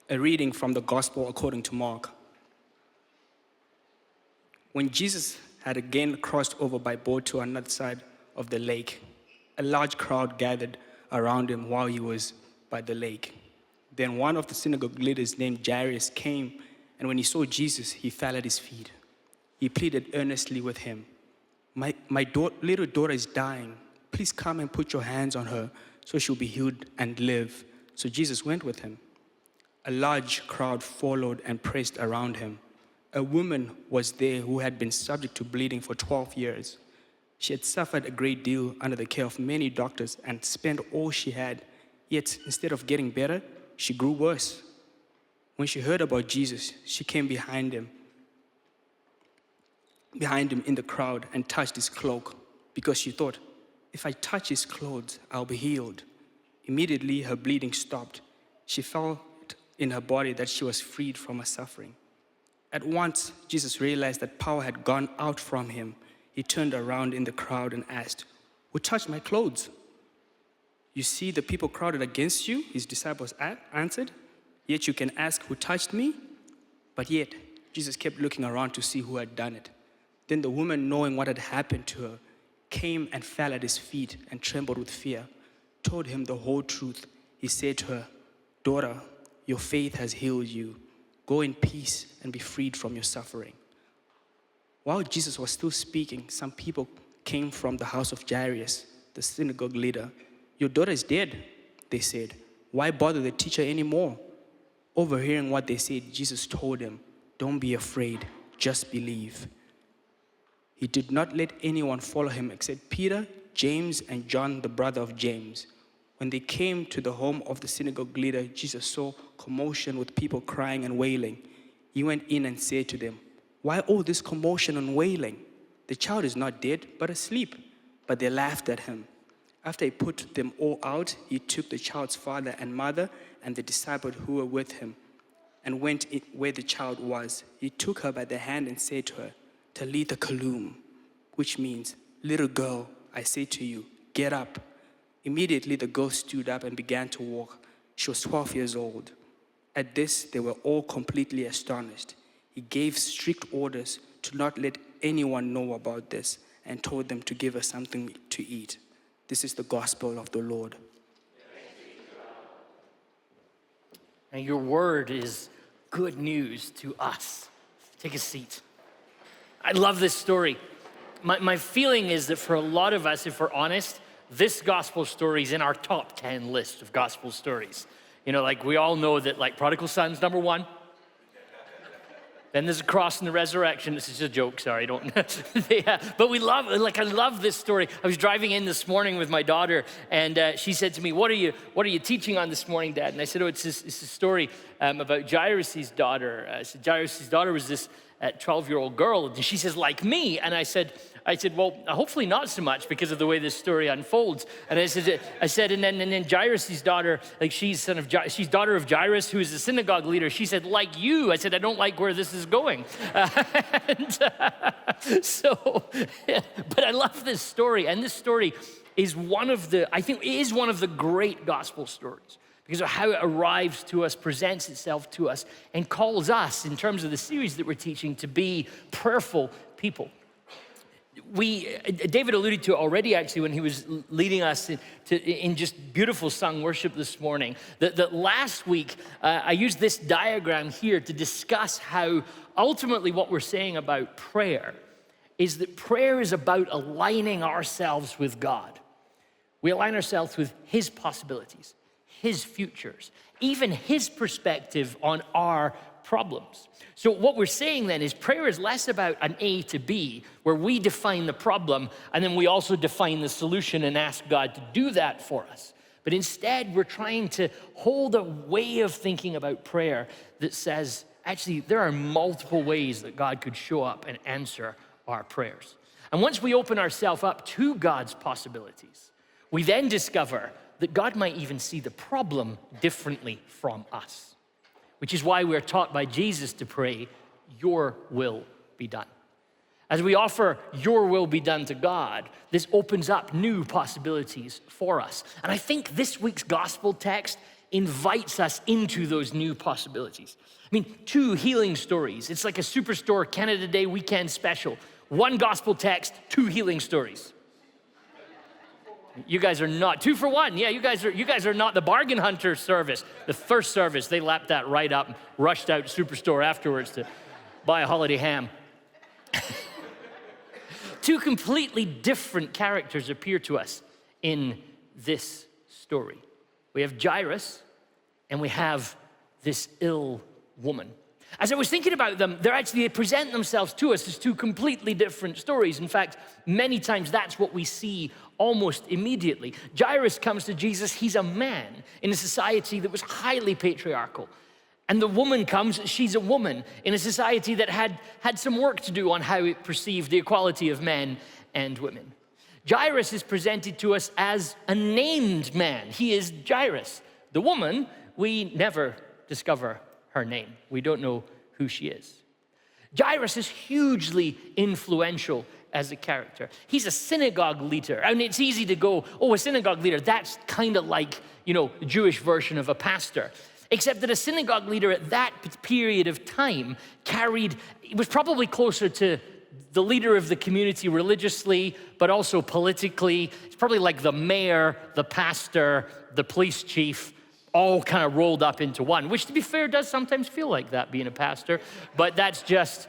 A reading from the Gospel according to Mark. When Jesus had again crossed over by boat to another side of the lake, a large crowd gathered around him while he was by the lake. Then one of the synagogue leaders named Jairus came, and when he saw Jesus, he fell at his feet. He pleaded earnestly with him, My little daughter is dying. Please come and put your hands on her so she'll be healed and live. So Jesus went with him. A large crowd followed and pressed around him. A woman was there who had been subject to bleeding for 12 years. She had suffered a great deal under the care of many doctors and spent all she had. Yet, instead of getting better, she grew worse. When she heard about Jesus, she came behind him in the crowd and touched his cloak, because she thought, if I touch his clothes, I'll be healed. Immediately, her bleeding stopped. She felt in her body that she was freed from her suffering. At once, Jesus realized that power had gone out from him. He turned around in the crowd and asked, Who touched my clothes? You see the people crowded against you, his disciples answered. Yet you can ask, Who touched me? But yet, Jesus kept looking around to see who had done it. Then the woman, knowing what had happened to her, came and fell at his feet and trembled with fear, told him the whole truth. He said to her, Daughter, your faith has healed you. Go in peace and be freed from your suffering. While Jesus was still speaking, some people came from the house of Jairus, the synagogue leader. Your daughter is dead, they said. Why bother the teacher anymore? Overhearing what they said, Jesus told them, Don't be afraid, just believe. He did not let anyone follow him except Peter, James, and John, the brother of James. When they came to the home of the synagogue leader, Jesus saw commotion with people crying and wailing. He went in and said to them, Why all this commotion and wailing? The child is not dead, but asleep. But they laughed at him. After he put them all out, he took the child's father and mother and the disciples who were with him and went in where the child was. He took her by the hand and said to her, Talitha Kalum, which means, Little girl, I say to you, get up. Immediately the girl stood up and began to walk. She was 12 years old. At this, they were all completely astonished. He gave strict orders to not let anyone know about this and told them to give her something to eat. This is the gospel of the Lord. And your word is good news to us. Take a seat. I love this story. My feeling is that for a lot of us, if we're honest, this gospel story is in our top 10 list of gospel stories. You know, like we all know that like prodigal son's number one. Then there's a cross and the resurrection. This is a joke, sorry, don't. Yeah, but we love, like I love this story. I was driving in this morning with my daughter and she said to me, what are you teaching on this morning, Dad? And I said, it's a story about Jairus' daughter. I said, Jairus' daughter was this 12-year-old girl. And she says, like me. And I said, well, hopefully not so much because of the way this story unfolds. And I said, and then Jairus' daughter, like she's daughter of Jairus, who is the synagogue leader. She said, like you. I said, I don't like where this is going. So, but I love this story. And this story is I think it is one of the great gospel stories because of how it arrives to us, presents itself to us, and calls us, in terms of the series that we're teaching, to be prayerful people. David alluded to it already, actually, when he was leading us in just beautiful sung worship this morning, that last week I used this diagram here to discuss how ultimately what we're saying about prayer is that prayer is about aligning ourselves with God. We align ourselves with his possibilities, his futures, even his perspective on our problems. So what we're saying then is prayer is less about an A to B, where we define the problem and then we also define the solution and ask God to do that for us. But instead, we're trying to hold a way of thinking about prayer that says, actually, there are multiple ways that God could show up and answer our prayers. And once we open ourselves up to God's possibilities, we then discover that God might even see the problem differently from us, which is why we're taught by Jesus to pray, your will be done. As we offer your will be done to God, this opens up new possibilities for us. And I think this week's gospel text invites us into those new possibilities. I mean, 2 healing stories. It's like a Superstore Canada Day weekend special. 1 gospel text, 2 healing stories. You guys are not 2 for 1. Yeah, you guys are not the bargain hunter service. The first service, they lapped that right up and rushed out to Superstore afterwards to buy a holiday ham. 2 completely different characters appear to us in this story. We have Jairus and we have this ill woman. As I was thinking about them, they present themselves to us as 2 completely different stories. In fact, many times that's what we see almost immediately. Jairus comes to Jesus. He's a man in a society that was highly patriarchal. And the woman comes, she's a woman in a society that had some work to do on how it perceived the equality of men and women. Jairus is presented to us as a named man. He is Jairus. The woman, we never discover her name. We don't know who she is. Jairus is hugely influential as a character. He's a synagogue leader. I mean, it's easy to go, oh, a synagogue leader, that's kind of like, the Jewish version of a pastor. Except that a synagogue leader at that period of time was probably closer to the leader of the community religiously, but also politically. It's probably like the mayor, the pastor, the police chief, all kind of rolled up into one, which to be fair does sometimes feel like that being a pastor, but that's just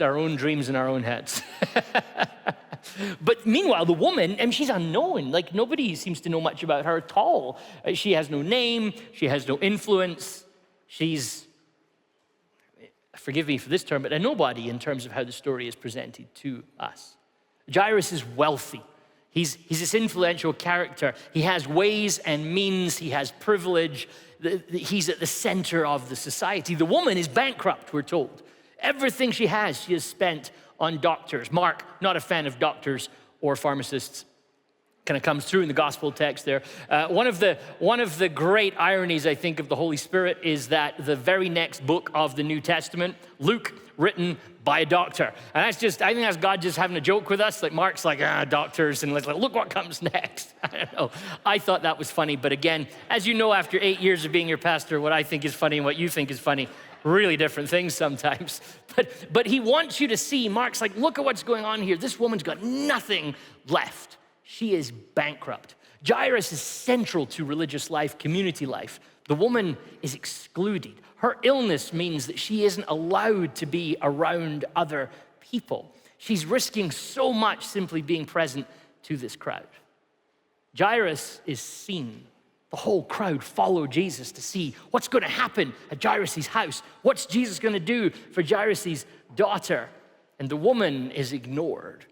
our own dreams in our own heads. But meanwhile, the woman, and she's unknown. Like nobody seems to know much about her at all. She has no name. She has no influence. She's, forgive me for this term, but a nobody in terms of how the story is presented to us. Jairus is wealthy. He's this influential character. He has ways and means. He has privilege. He's at the center of the society. The woman is bankrupt, we're told. Everything she has spent on doctors. Mark, not a fan of doctors or pharmacists, kind of comes through in the gospel text there. One of the great ironies, I think, of the Holy Spirit is that the very next book of the New Testament, Luke, written by a doctor. And I think that's God just having a joke with us. Like Mark's like, doctors, and like, look what comes next. I don't know. I thought that was funny. But again, as you know, after 8 years of being your pastor, what I think is funny and what you think is funny, really different things sometimes. But he wants you to see, Mark's like, look at what's going on here. This woman's got nothing left. She is bankrupt. Jairus is central to religious life, community life. The woman is excluded. Her illness means that she isn't allowed to be around other people. She's risking so much simply being present to this crowd. Jairus is seen. The whole crowd follow Jesus to see what's going to happen at Jairus' house. What's Jesus going to do for Jairus' daughter? And the woman is ignored.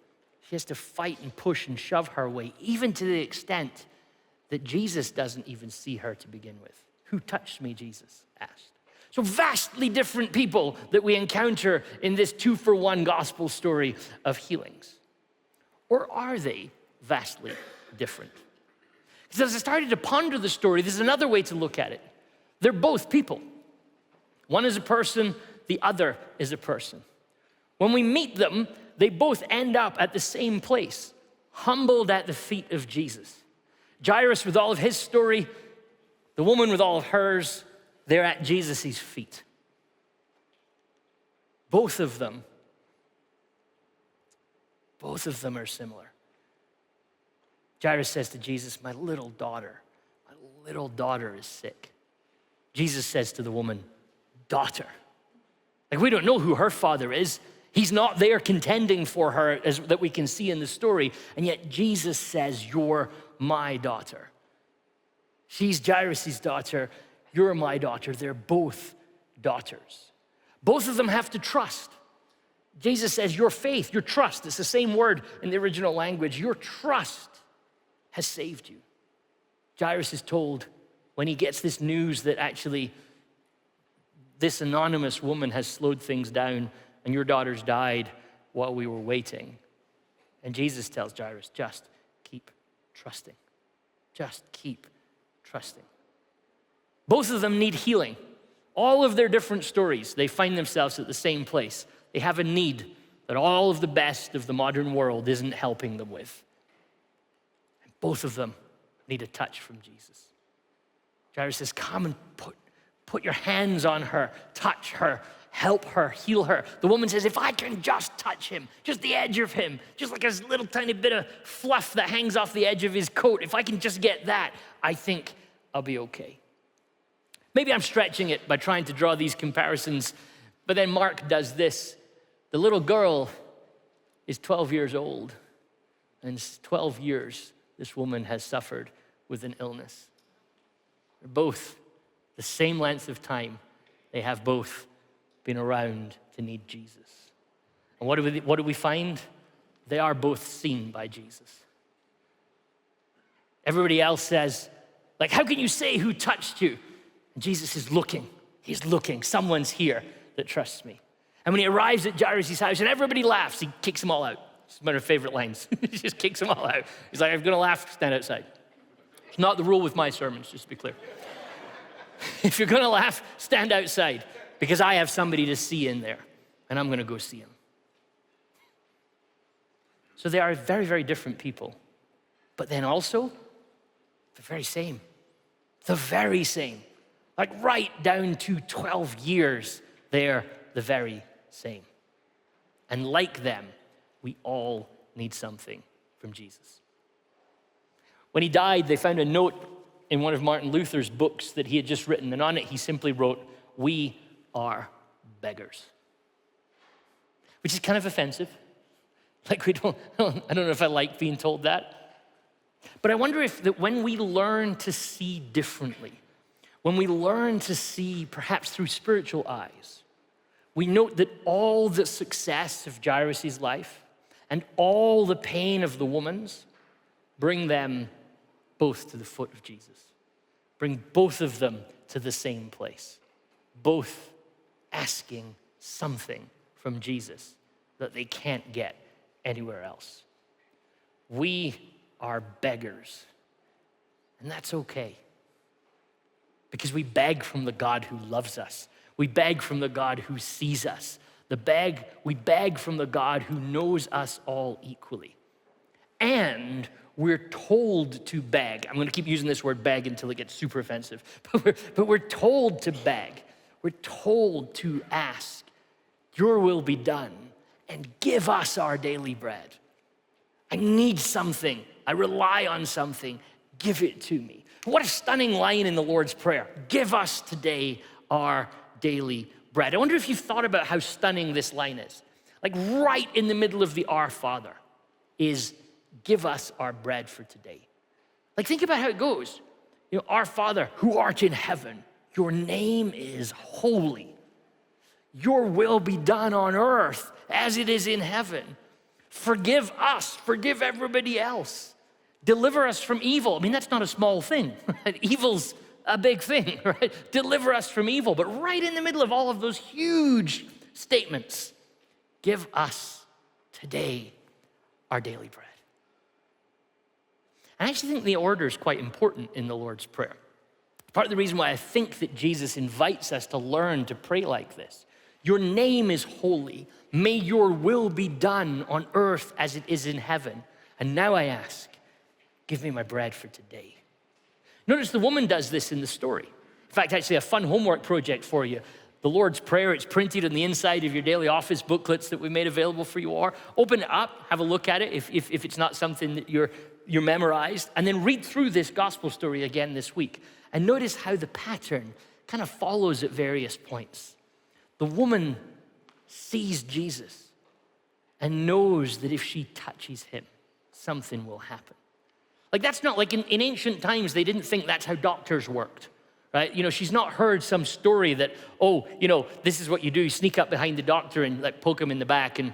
She has to fight and push and shove her way, even to the extent that Jesus doesn't even see her to begin with. Who touched me, Jesus asked. So vastly different people that we encounter in this 2-for-1 gospel story of healings. Or are they vastly different? Because as I started to ponder the story, there's another way to look at it. They're both people. One is a person, the other is a person. When we meet them, they both end up at the same place, humbled at the feet of Jesus. Jairus with all of his story, the woman with all of hers, they're at Jesus' feet. Both of them are similar. Jairus says to Jesus, my little daughter is sick. Jesus says to the woman, daughter. Like we don't know who her father is. He's not there contending for her as that we can see in the story. And yet Jesus says, you're my daughter. She's Jairus' daughter. You're my daughter. They're both daughters. Both of them have to trust. Jesus says, your faith, your trust, it's the same word in the original language. Your trust has saved you. Jairus is told when he gets this news that actually this anonymous woman has slowed things down and your daughter's died while we were waiting. And Jesus tells Jairus, just keep trusting. Just keep trusting. Both of them need healing. All of their different stories, they find themselves at the same place. They have a need that all of the best of the modern world isn't helping them with. And both of them need a touch from Jesus. Jairus says, come and put your hands on her, touch her, help her, heal her. The woman says, if I can just touch him, just the edge of him, just like a little tiny bit of fluff that hangs off the edge of his coat, if I can just get that, I think I'll be okay. Maybe I'm stretching it by trying to draw these comparisons, but then Mark does this. The little girl is 12 years old, and 12 years this woman has suffered with an illness. They're both the same length of time. They have both been around to need Jesus. And what do we find? They are both seen by Jesus. Everybody else says, like, how can you say who touched you? And Jesus is looking. He's looking. Someone's here that trusts me. And when he arrives at Jairus' house and everybody laughs, he kicks them all out. It's one of my favorite lines. He just kicks them all out. He's like, if you're gonna laugh, stand outside. It's not the rule with my sermons, just to be clear. If you're gonna laugh, stand outside, because I have somebody to see in there, and I'm gonna go see him. So they are very, very different people, but then also, the very same. The very same. Like right down to 12 years, they're the very same. And like them, we all need something from Jesus. When he died, they found a note in one of Martin Luther's books that he had just written, and on it he simply wrote, "We are beggars," which is kind of offensive. Like I don't know if I like being told that. But I wonder if that when we learn to see differently, when we learn to see perhaps through spiritual eyes, we note that all the success of Jairus' life and all the pain of the woman's bring them both to the foot of Jesus. Bring both of them to the same place. Both asking something from Jesus that they can't get anywhere else. We are beggars, and that's okay. Because we beg from the God who loves us. We beg from the God who sees us. We beg from the God who knows us all equally. And we're told to beg. I'm going to keep using this word beg until it gets super offensive. But we're told to beg. We're told to ask, your will be done, and give us our daily bread. I need something. I rely on something. Give it to me. What a stunning line in the Lord's Prayer. Give us today our daily bread. I wonder if you've thought about how stunning this line is. Like right in the middle of the Our Father is give us our bread for today. Like think about how it goes. You know, our Father who art in heaven, your name is holy. Your will be done on earth as it is in heaven. Forgive us, forgive everybody else. Deliver us from evil. I mean, that's not a small thing, right? Evil's a big thing, right? Deliver us from evil. But right in the middle of all of those huge statements, give us today our daily bread. I actually think the order is quite important in the Lord's Prayer. Part of the reason why I think that Jesus invites us to learn to pray like this. Your name is holy. May your will be done on earth as it is in heaven. And now I ask, give me my bread for today. Notice the woman does this in the story. In fact, actually a fun homework project for you. The Lord's Prayer, it's printed on the inside of your daily office booklets that we made available for you all. Open it up, have a look at it if it's not something that you're memorized, and then read through this gospel story again this week. And notice how the pattern kind of follows at various points. The woman sees Jesus and knows that if she touches him, something will happen. Like that's not like in ancient times, they didn't think that's how doctors worked, right? You know, she's not heard some story that, oh, you know, this is what you do. You sneak up behind the doctor and like poke him in the back and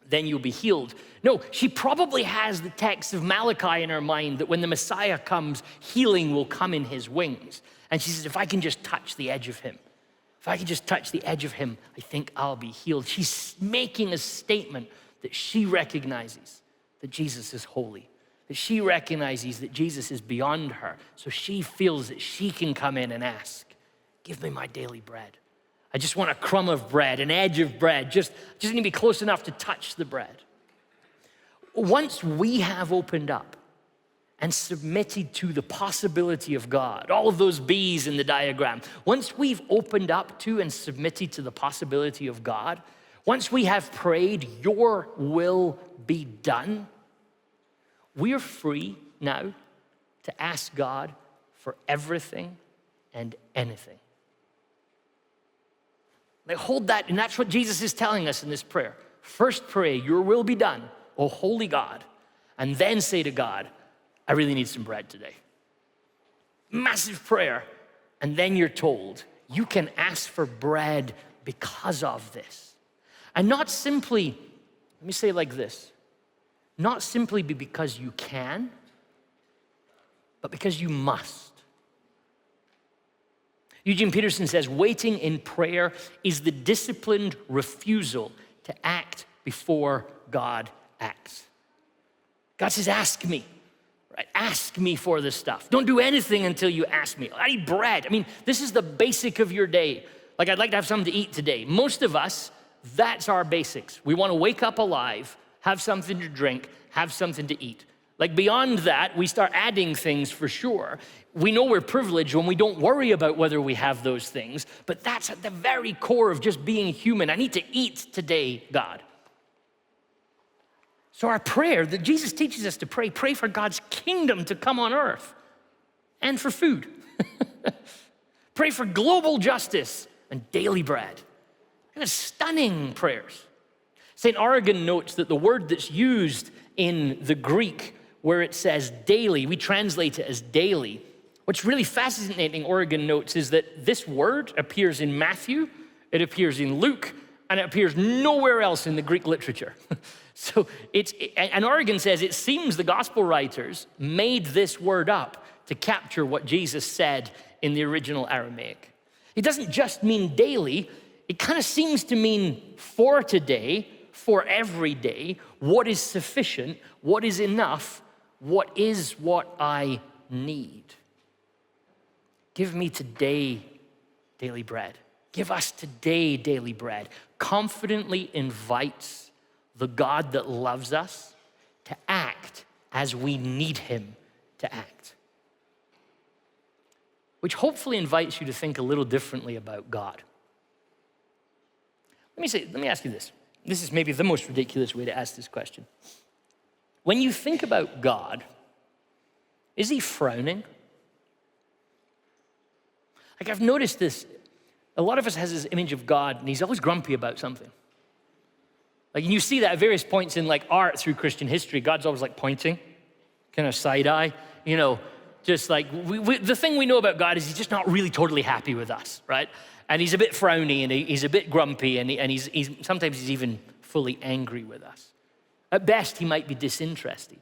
then you'll be healed. No, she probably has the text of Malachi in her mind that when the Messiah comes, healing will come in his wings. And she says, if I can just touch the edge of him, if I can just touch the edge of him, I think I'll be healed. She's making a statement that she recognizes that Jesus is holy, that she recognizes that Jesus is beyond her. So she feels that she can come in and ask, give me my daily bread. I just want a crumb of bread, an edge of bread, just need to be close enough to touch the bread. Once we have opened up and submitted to the possibility of God, all of those B's in the diagram, once we've opened up to and submitted to the possibility of God, once we have prayed, your will be done, we are free now to ask God for everything and anything. Like, hold that, and that's what Jesus is telling us in this prayer. First pray, your will be done, O holy God, and then say to God, I really need some bread today. Massive prayer. And then you're told, you can ask for bread because of this. And not simply, let me say it like this, not simply because you can, but because you must. Eugene Peterson says, waiting in prayer is the disciplined refusal to act before God acts. God says, ask me. Right? Ask me for this stuff. Don't do anything until you ask me. I need bread. I mean, this is the basic of your day. Like, I'd like to have something to eat today. Most of us, that's our basics. We want to wake up alive, have something to drink, have something to eat. Like, beyond that, we start adding things for sure. We know we're privileged when we don't worry about whether we have those things, but that's at the very core of just being human. I need to eat today, God. So our prayer that Jesus teaches us to pray for God's kingdom to come on earth and for food. Pray for global justice and daily bread. And stunning prayers. St. Origen notes that the word that's used in the Greek where it says daily, we translate it as daily. What's really fascinating, Origen notes, is that this word appears in Matthew, it appears in Luke, and it appears nowhere else in the Greek literature. So and Origen says it seems the gospel writers made this word up to capture what Jesus said in the original Aramaic. It doesn't just mean daily, it kind of seems to mean for today, for every day, what is sufficient, what is enough, what is what I need. Give me today daily bread. Give us today daily bread. Confidently invites the God that loves us to act as we need him to act. Which hopefully invites you to think a little differently about God. Let me ask you this. This is maybe the most ridiculous way to ask this question. When you think about God, is he frowning? Like, I've noticed this. A lot of us has this image of God, and he's always grumpy about something. Like, and you see that at various points in like art through Christian history. God's always like pointing, kind of side eye, you know, just like the thing we know about God is he's just not really totally happy with us, right? And he's a bit frowny, and he's a bit grumpy, and he's sometimes he's even fully angry with us. At best, he might be disinterested.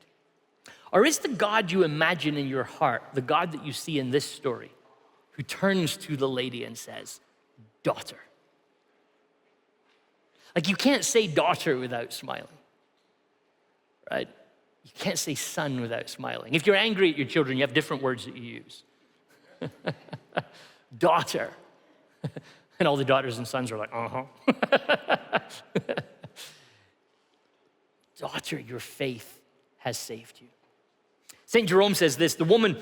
Or is the God you imagine in your heart the God that you see in this story, who turns to the lady and says, daughter? Like, you can't say daughter without smiling, right? You can't say son without smiling. If you're angry at your children, you have different words that you use. Daughter. And all the daughters and sons are like, uh-huh. Daughter, your faith has saved you. St. Jerome says this, the woman,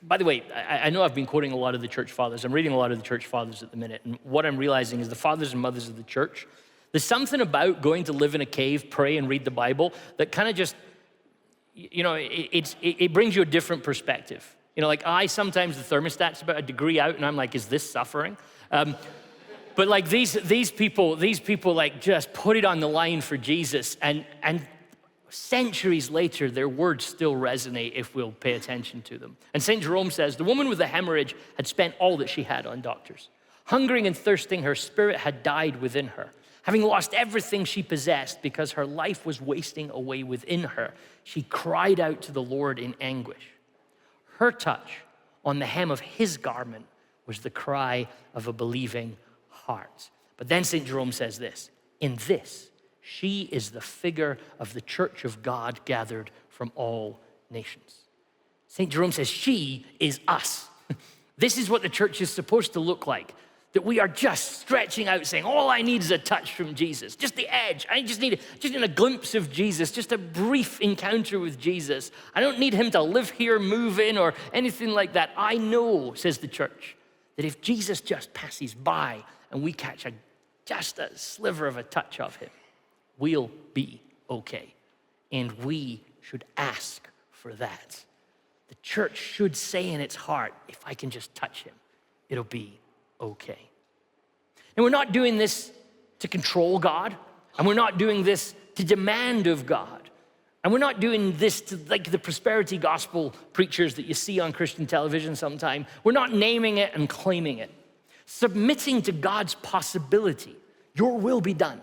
by the way, I know I've been quoting a lot of the church fathers. I'm reading a lot of the church fathers at the minute, and what I'm realizing is the fathers and mothers of the church, there's something about going to live in a cave, pray, and read the Bible that kind of just, you know, it brings you a different perspective. You know, like sometimes the thermostat's about a degree out, and I'm like, is this suffering? But like these people like just put it on the line for Jesus, and centuries later, their words still resonate if we'll pay attention to them. And St. Jerome says, the woman with the hemorrhage had spent all that she had on doctors. Hungering and thirsting, her spirit had died within her. Having lost everything she possessed because her life was wasting away within her, she cried out to the Lord in anguish. Her touch on the hem of his garment was the cry of a believing heart. But then St. Jerome says this, in this, she is the figure of the church of God gathered from all nations. St. Jerome says she is us. This is what the church is supposed to look like. that we are just stretching out saying, all I need is a touch from Jesus, just the edge. I just need a glimpse of Jesus, just a brief encounter with Jesus. I don't need him to live here, move in, or anything like that. I know, says the church, that if Jesus just passes by and we catch just a sliver of a touch of him, we'll be okay. And we should ask for that. The church should say in its heart, if I can just touch him, it'll be okay. And we're not doing this to control God, and we're not doing this to demand of God, and we're not doing this to like the prosperity gospel preachers that you see on Christian television sometime. We're not naming it and claiming it. Submitting to God's possibility, your will be done,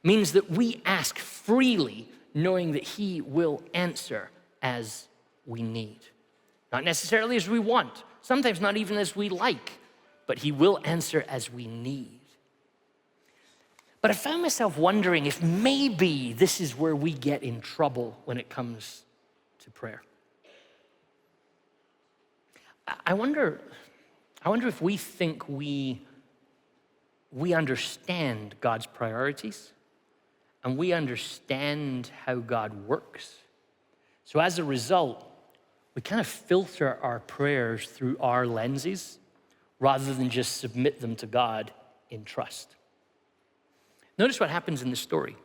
means that we ask freely, knowing that he will answer as we need. Not necessarily as we want, sometimes not even as we like, but he will answer as we need. But I found myself wondering if maybe this is where we get in trouble when it comes to prayer. I wonder if we think we understand God's priorities and we understand how God works. So as a result, we kind of filter our prayers through our lenses rather than just submit them to God in trust. Notice what happens in the story.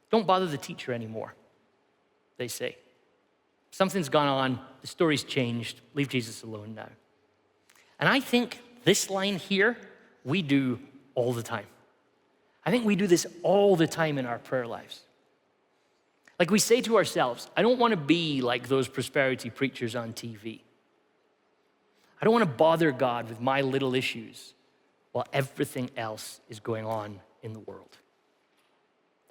Don't bother the teacher anymore, they say. Something's gone on, the story's changed, leave Jesus alone now. And I think this line here, we do all the time. I think we do this all the time in our prayer lives. Like we say to ourselves, I don't want to be like those prosperity preachers on TV. I don't want to bother God with my little issues while everything else is going on in the world.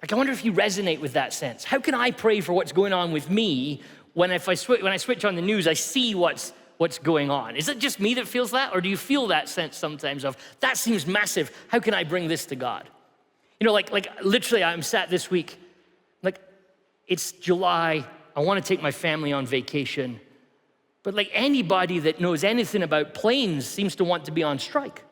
Like, I wonder if you resonate with that sense. How can I pray for what's going on with me when I switch on the news, I see what's going on? Is it just me that feels that? Or do you feel that sense sometimes of, that seems massive, how can I bring this to God? You know, like literally I'm sat this week, like it's July, I want to take my family on vacation, but like anybody that knows anything about planes seems to want to be on strike.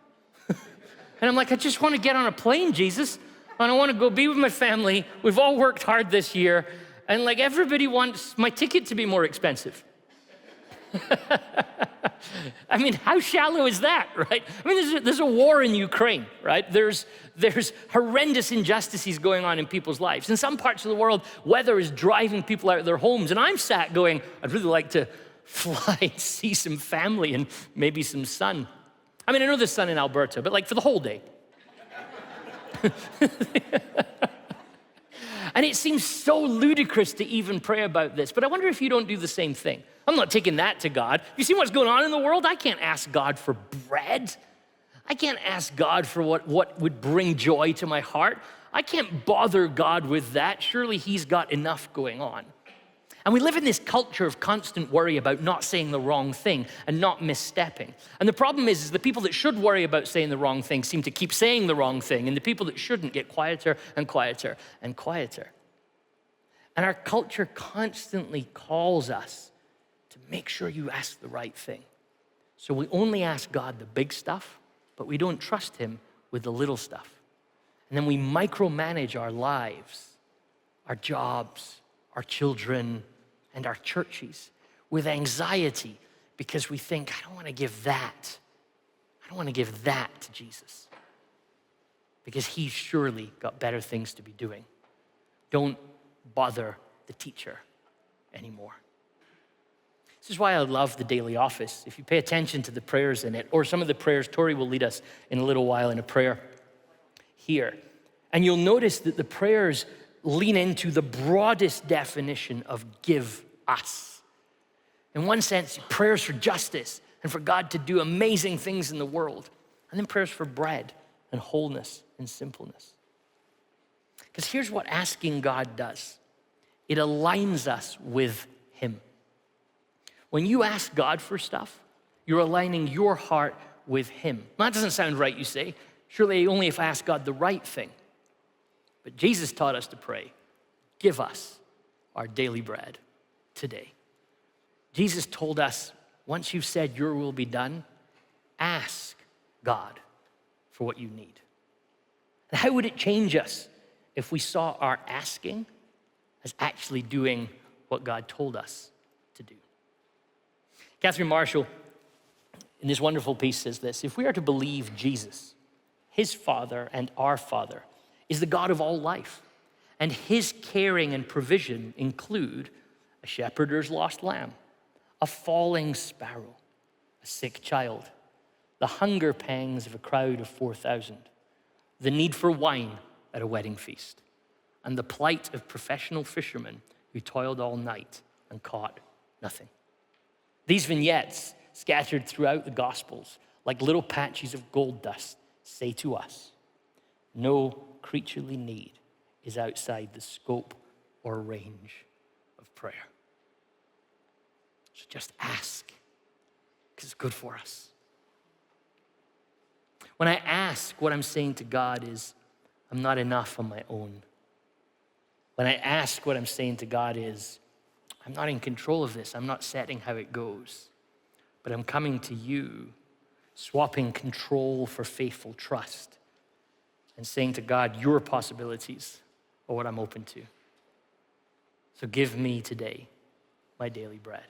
And I'm like, I just want to get on a plane, Jesus. And I want to go be with my family. We've all worked hard this year. And like everybody wants my ticket to be more expensive. I mean, how shallow is that, right? I mean, there's a war in Ukraine, right? There's horrendous injustices going on in people's lives. In some parts of the world, weather is driving people out of their homes. And I'm sat going, I'd really like to fly and see some family and maybe some sun. I mean, I know there's sun in Alberta, but like for the whole day. And it seems so ludicrous to even pray about this, but I wonder if you don't do the same thing. I'm not taking that to God. You see what's going on in the world? I can't ask God for bread. I can't ask God for what would bring joy to my heart. I can't bother God with that. Surely he's got enough going on. And we live in this culture of constant worry about not saying the wrong thing and not misstepping. And the problem is the people that should worry about saying the wrong thing seem to keep saying the wrong thing, and the people that shouldn't get quieter and quieter and quieter. And our culture constantly calls us to make sure you ask the right thing. So we only ask God the big stuff, but we don't trust him with the little stuff. And then we micromanage our lives, our jobs, our children, and our churches with anxiety because we think, I don't want to give that. I don't want to give that to Jesus because he's surely got better things to be doing. Don't bother the teacher anymore. This is why I love the daily office. If you pay attention to the prayers in it, or some of the prayers, Tori will lead us in a little while in a prayer here. And you'll notice that the prayers lean into the broadest definition of give us. In one sense, prayers for justice and for God to do amazing things in the world. And then prayers for bread and wholeness and simpleness. Because here's what asking God does. It aligns us with him. When you ask God for stuff, you're aligning your heart with him. Now, that doesn't sound right, you say. Surely only if I ask God the right thing. But Jesus taught us to pray, give us our daily bread today. Jesus told us, once you've said your will be done, ask God for what you need? And how would it change us if we saw our asking as actually doing what God told us to do? Catherine Marshall, in this wonderful piece, says this: if we are to believe Jesus, his Father and our Father, is the God of all life, and his caring and provision include a shepherd's lost lamb, a falling sparrow, a sick child, the hunger pangs of a crowd of 4,000, the need for wine at a wedding feast, and the plight of professional fishermen who toiled all night and caught nothing. These vignettes, scattered throughout the Gospels, like little patches of gold dust, say to us, no creaturely need is outside the scope or range of prayer. So just ask, because it's good for us. When I ask, what I'm saying to God is, I'm not enough on my own. When I ask, what I'm saying to God is, I'm not in control of this. I'm not setting how it goes. But I'm coming to you, swapping control for faithful trust, and saying to God, your possibilities are what I'm open to. So give me today my daily bread.